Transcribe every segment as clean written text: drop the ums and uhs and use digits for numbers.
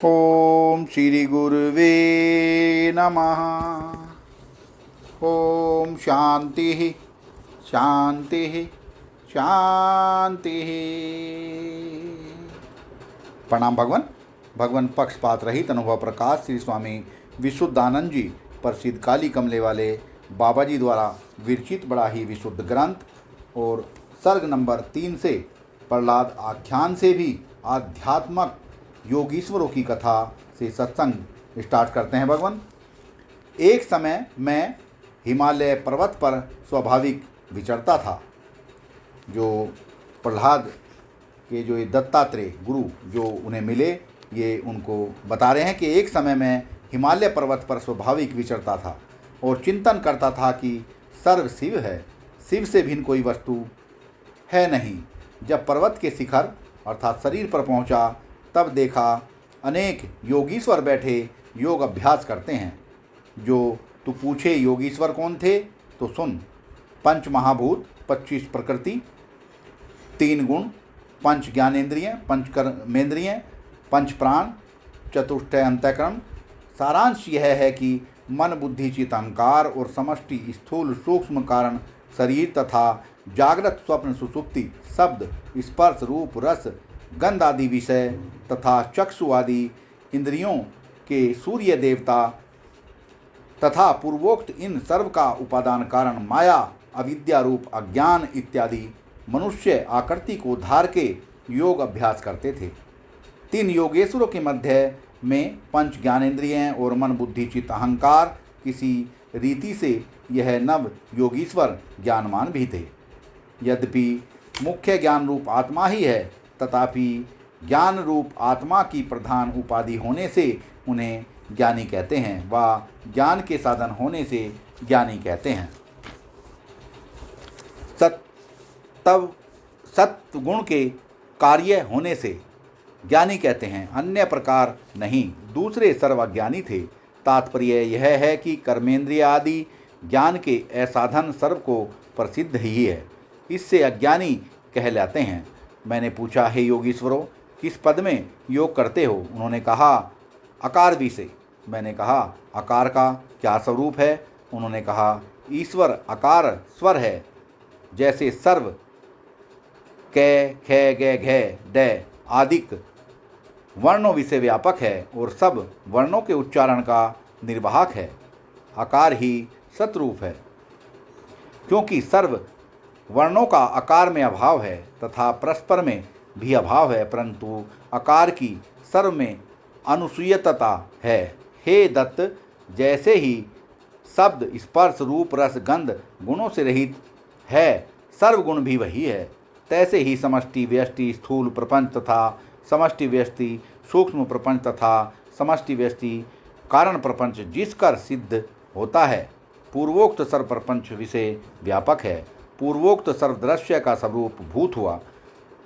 ओम श्री गुरुवे नमः। ओम शांति शांति शांति। प्रणाम भगवान। भगवान पक्षपात रहित अनुभव प्रकाश श्री स्वामी विशुद्धानंद जी प्रसिद्ध काली कमले वाले बाबा जी द्वारा विरचित बड़ा ही विशुद्ध ग्रंथ और सर्ग नंबर 3 से प्रहलाद आख्यान से भी आध्यात्मक योगीश्वरों की कथा से सत्संग स्टार्ट करते हैं भगवान। एक समय मैं हिमालय पर्वत पर स्वाभाविक विचरता था। जो प्रहलाद के जो ये दत्तात्रेय गुरु जो उन्हें मिले, ये उनको बता रहे हैं कि एक समय मैं हिमालय पर्वत पर स्वाभाविक विचरता था और चिंतन करता था कि सर्व शिव है, शिव से भिन्न कोई वस्तु है नहीं। जब पर्वत के शिखर अर्थात शरीर पर पहुंचा, तब देखा अनेक योगीश्वर बैठे योग अभ्यास करते हैं। जो तू पूछे योगीश्वर कौन थे तो सुन। 5 महाभूत, 25 प्रकृति, 3 गुण, 5 ज्ञानेंद्रिय, 5 कर्मेंद्रिय, 5 प्राण, चतुष्टय अंतःकरण। सारांश यह है कि मन, बुद्धि, चित्त, अहंकार और समष्टि स्थूल सूक्ष्म कारण शरीर तथा जागृत स्वप्न सुषुप्ति शब्द स्पर्श रूप रस गंध आदि विषय तथा चक्षु आदि इंद्रियों के सूर्य देवता तथा पूर्वोक्त इन सर्व का उपादान कारण माया अविद्या रूप अज्ञान इत्यादि मनुष्य आकृति को धार के योग अभ्यास करते थे। 3 योगेश्वरों के मध्य में 5 ज्ञानेंद्रिय और मन बुद्धि चित्त अहंकार किसी रीति से यह नव योगीश्वर ज्ञानमान भी थे। यद्यपि मुख्य ज्ञान रूप आत्मा ही है, तथापि ज्ञान रूप आत्मा की प्रधान उपाधि होने से उन्हें ज्ञानी कहते हैं व ज्ञान के साधन होने से ज्ञानी कहते हैं। सत्वगुण के कार्य होने से ज्ञानी कहते हैं, अन्य प्रकार नहीं। दूसरे सर्वज्ञानी थे। तात्पर्य यह है कि कर्मेंद्रिय आदि ज्ञान के असाधन सर्व को प्रसिद्ध ही है, इससे अज्ञानी कहलाते हैं। मैंने पूछा, हे योगीश्वरों, किस पद में योग करते हो? उन्होंने कहा, आकार भी से। मैंने कहा, आकार का क्या स्वरूप है? उन्होंने कहा, ईश्वर आकार स्वर है, जैसे सर्व कै खे गे घे डे आदिक वर्णों विषय व्यापक है और सब वर्णों के उच्चारण का निर्वाहक है। आकार ही सतरूप है, क्योंकि सर्व वर्णों का आकार में अभाव है तथा परस्पर में भी अभाव है, परंतु आकार की सर्व में अनुसूयतता है। हे दत्त, जैसे ही शब्द स्पर्श रूप रस गंध गुणों से रहित है, सर्व गुण भी वही है, तैसे ही समष्टि व्यष्टि स्थूल प्रपंच तथा समष्टि व्यष्टि सूक्ष्म प्रपंच तथा समष्टि व्यष्टि कारण प्रपंच जिसकर सिद्ध होता है, पूर्वोक्त सर्व प्रपंच विषय व्यापक है। पूर्वोक्त सर्वदृश्य का स्वरूप भूत हुआ,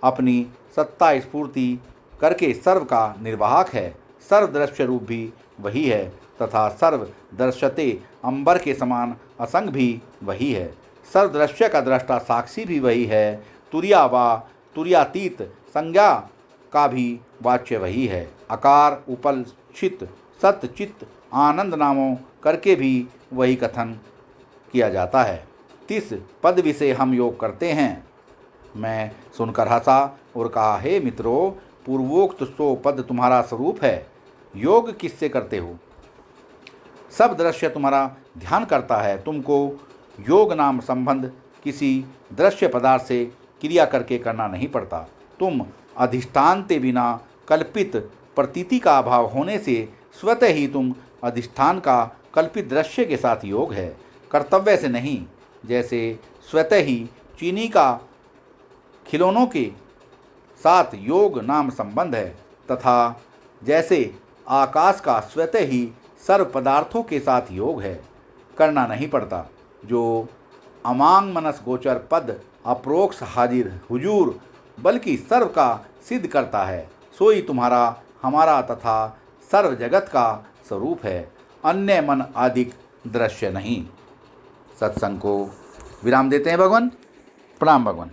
अपनी सत्ता स्फूर्ति करके सर्व का निर्वाहक है। सर्वदृश्य रूप भी वही है तथा सर्व दृश्यते अंबर के समान असंग भी वही है। सर्वदृश्य का दृष्टा साक्षी भी वही है। तुर्या व तुर्यातीत संज्ञा का भी वाच्य वही है। आकार उपल चित सत्य चित्त आनंद नामों करके भी वही कथन किया जाता है। 30 पद विषय हम योग करते हैं। मैं सुनकर हंसा और कहा, हे मित्रों, पूर्वोक्त 100 पद तुम्हारा स्वरूप है। योग किससे करते हो? सब दृश्य तुम्हारा ध्यान करता है। तुमको योग नाम संबंध किसी दृश्य पदार्थ से क्रिया करके करना नहीं पड़ता। तुम अधिष्ठान के बिना कल्पित प्रतीति का अभाव होने से स्वतः ही तुम अधिष्ठान का कल्पित दृश्य के साथ योग है, कर्तव्य से नहीं। जैसे स्वतः ही चीनी का खिलौनों के साथ योग नाम संबंध है, तथा जैसे आकाश का स्वतः ही सर्व पदार्थों के साथ योग है, करना नहीं पड़ता। जो अमांग मनस गोचर पद अप्रोक्ष हाजिर हुजूर बल्कि सर्व का सिद्ध करता है, सोई तुम्हारा हमारा तथा सर्व जगत का स्वरूप है, अन्य मन आदिक दृश्य नहीं। सत्संग को विराम देते हैं भगवान। प्रणाम भगवान।